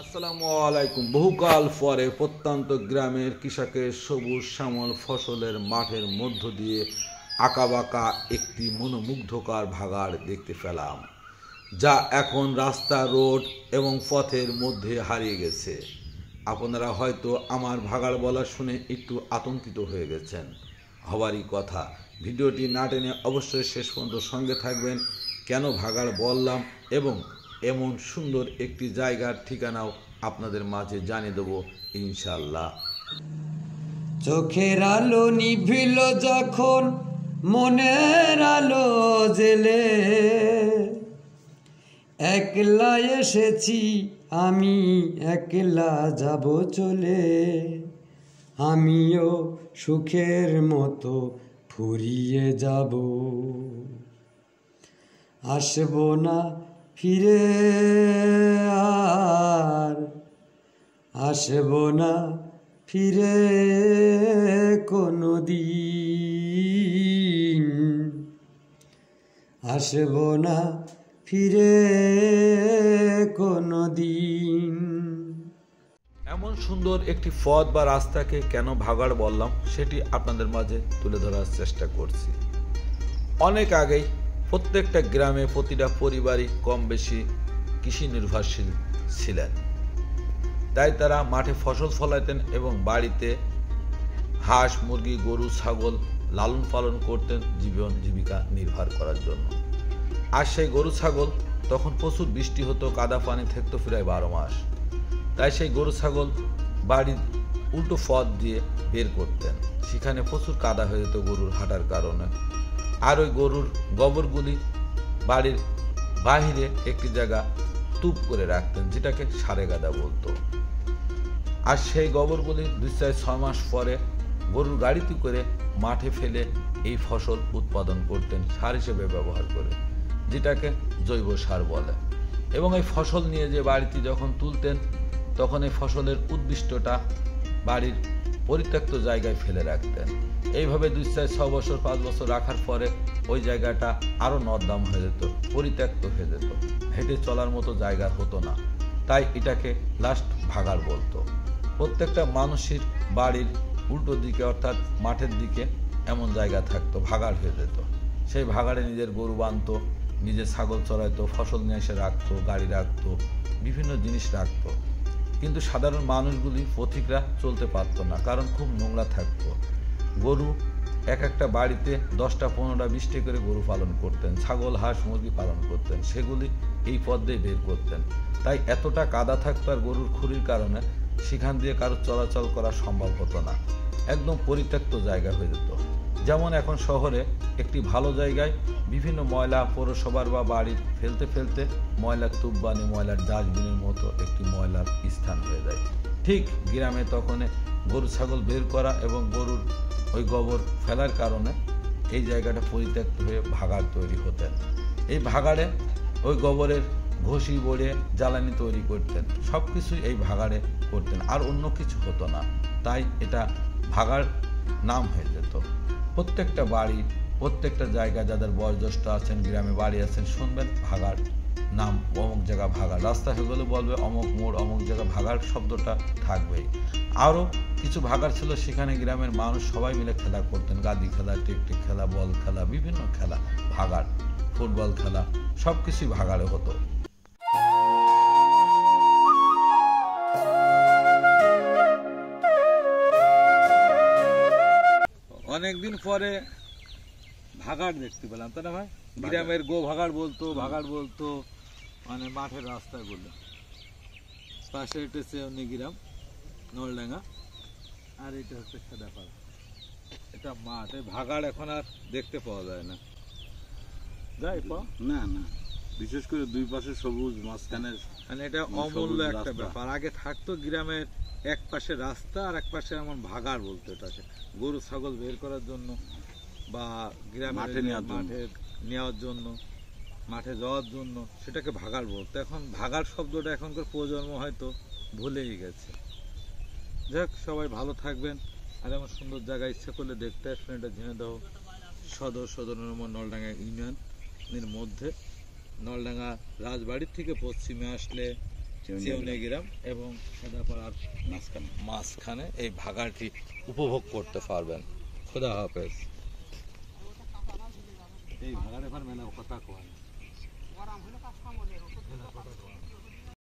আসসালামু আলাইকুম। বহুকাল পরে প্রত্যন্ত গ্রামের কৃষকের সবুজ শ্যামল ফসলের মাঠের মধ্য দিয়ে আঁকাবাঁকা একটি মনোমুগ্ধকর ভাগাড় দেখতে পেলাম, যা এখন রাস্তা, রোড এবং পথের মধ্যে হারিয়ে গেছে। আপনারা হয়তো আমার ভাগাড় বলা শুনে একটু আতঙ্কিত হয়ে গেছেন। হবারই কথা। ভিডিওটি না টেনে অবশ্যই শেষ পর্যন্ত সঙ্গে থাকবেন। কেন ভাগাড় বললাম এবং এমন সুন্দর একটি জায়গার ঠিকানাও আপনাদের মাঝে জানিয়ে দেবো ইনশাল্লাহ। চোখের আলো নিভিল যখন মনের আলো জেলে, একলা এসেছি আমি, একলা যাব চলে। আমিও সুখের মতো ফুরিয়ে যাব, আসব না ফিরে আর, আসব না ফিরে কোনো দিন, আসব না ফিরে কোনো দিন। এমন সুন্দর একটি পথ বা রাস্তাকে কেন ভাগাড় বললাম সেটি আপনাদের মাঝে তুলে ধরার চেষ্টা করছি। অনেক আগেই প্রত্যেকটা গ্রামে প্রতিটা পরিবারই কম বেশি কৃষি নির্ভরশীল ছিলেন। তাই তারা মাঠে ফসল ফলাতেন এবং বাড়িতে হাঁস, মুরগি, গরু, ছাগল লালন পালন করতেন জীবন জীবিকা নির্বাহ করার জন্য। আর সেই গরু ছাগল তখন প্রচুর বৃষ্টি হতো, কাদা পানি থাকতো প্রায় 12 মাস। তাই সেই গরু ছাগল বাড়ির উল্টো পথ দিয়ে বের করতেন। সেখানে প্রচুর কাদা হয়ে যেত গরুর হাঁটার কারণে। আর ওই গরুর গোবরগুলি বাড়ির বাহিরে একটি জায়গা তুপ করে রাখতেন, যেটাকে সারে গাদা বলতো। আর সেই গোবরগুলি 2-6 মাস পরে গরুর গাড়িতে করে মাঠে ফেলে এই ফসল উৎপাদন করতেন সার হিসেবে ব্যবহার করে, যেটাকে জৈব সার বলে। এবং এই ফসল নিয়ে যে বাড়িতে যখন তুলতেন তখন এই ফসলের উদ্ভিষ্টটা বাড়ির পরিত্যক্ত জায়গায় ফেলে রাখতেন। এইভাবে 2-6 বছর 5 বছর রাখার পরে ওই জায়গাটা আরও নর্দম হয়ে যেত, পরিত্যক্ত হয়ে যেত, হেঁটে চলার মতো জায়গা হতো না। তাই এটাকে লাস্ট ভাগাড় বলতো। প্রত্যেকটা মানুষের বাড়ির উল্টো দিকে অর্থাৎ মাঠের দিকে এমন জায়গা থাকতো, ভাগাড় হয়ে যেত। সেই ভাগাড়ে নিজের গরু বাঁধতো, নিজের ছাগল চড়াইতো, ফসল নিয়ে এসে রাখতো, গাড়ি রাখতো, বিভিন্ন জিনিস রাখতো। কিন্তু সাধারণ মানুষগুলি পথিকরা চলতে পারতো না, কারণ খুব নোংরা থাকতো। গরু এক একটা বাড়িতে 10টা 15টা 20টা করে গরু পালন করতেন, ছাগল হাঁস মুরগি পালন করতেন, সেগুলি এই পথ দিয়ে বের করতেন। তাই এতটা কাদা থাকতো আর গরুর খুরির কারণে সেখান দিয়ে কারো চলাচল করা সম্ভব হতো না, একদম পরিত্যক্ত জায়গা হয়ে যেত। যেমন এখন শহরে একটি ভালো জায়গায় বিভিন্ন ময়লা পৌরসভার বা বাড়ির ফেলতে ফেলতে ময়লার তুববানি, ময়লার ডাস্টবিনের মতো একটি ময়লার স্থান হয়ে যায়। ঠিক গ্রামে তখন গরু ছাগল বের করা এবং গরুর ওই গোবর ফেলার কারণে এই জায়গাটা পরিত্যক্ত হয়ে ভাগাড় তৈরি হতেন। এই ভাগাড়ে ওই গোবরের ঘষি বড়ে জ্বালানি তৈরি করতেন, সব কিছুই এই ভাগাড়ে করতেন, আর অন্য কিছু হতো না। তাই এটা ভাগাড় নাম হয়ে যেত। প্রত্যেকটা বাড়ি, প্রত্যেকটা জায়গা যাদের বয়োজ্যেষ্ঠ আছেন, গ্রামে বাড়ি আছেন, শুনবেন ভাগাড় নাম, অমুক জায়গা ভাগাড়। রাস্তা হয়ে গেলে বলবে অমুক মোড়, অমুক জায়গা ভাগাড় শব্দটা থাকবেই। আরও কিছু ভাগাড় ছিল, সেখানে গ্রামের মানুষ সবাই মিলে খেলা করতেন, গাদি খেলা, টিকটিক খেলা, বল খেলা, বিভিন্ন খেলা ভাগাড়, ফুটবল খেলা, সব কিছুই ভাগাড়ে হতো। অনেকদিন পরে ভাগাড় দেখতে পেলাম, তাই না ভাই? গ্রামের গো ভাগাড় বলতো, ভাগাড় বলতো মানে মাঠের রাস্তাগুলো। পাশে হচ্ছে গ্রাম নলডাঙ্গা, আর এটা হচ্ছে খেদাপাড়া। এটা মাঠ। এই ভাগাড় এখন আর দেখতে পাওয়া যায় না, যাই না না, বিশেষ করে দুই পাশে সবুজ, মাঝখানে মানে এটা অমূল্য একটা ব্যাপার। আগে থাকতো গ্রামের এক পাশে রাস্তা আর এক পাশে এমন ভাগাড় বলতো এটাকে, গরু ছাগল বের করার জন্য বা গ্রামে মাঠে নেওয়ার জন্য, মাঠে যাওয়ার জন্য, সেটাকে ভাগাড় বলতো। এখন ভাগাড় শব্দটা এখনকার প্রজন্ম হয়তো ভুলেই গেছে। যাক, সবাই ভালো থাকবেন। আর এমন সুন্দর জায়গা ইচ্ছা করলে দেখতে আসবেন। এটা ঝিনাইদহ সদর নলডাঙ্গা ইউনিয়নের মধ্যে। নলডাঙ্গা রাজবাড়ির থেকে পশ্চিমে আসলে চেউনিয়া গ্রাম এবং সাদাপাড়ার মাঝখানে এই ভাগাড়টি উপভোগ করতে পারবেন। খোদা হাফেজ। এই ভাগাড়ে মেলা কথা কয়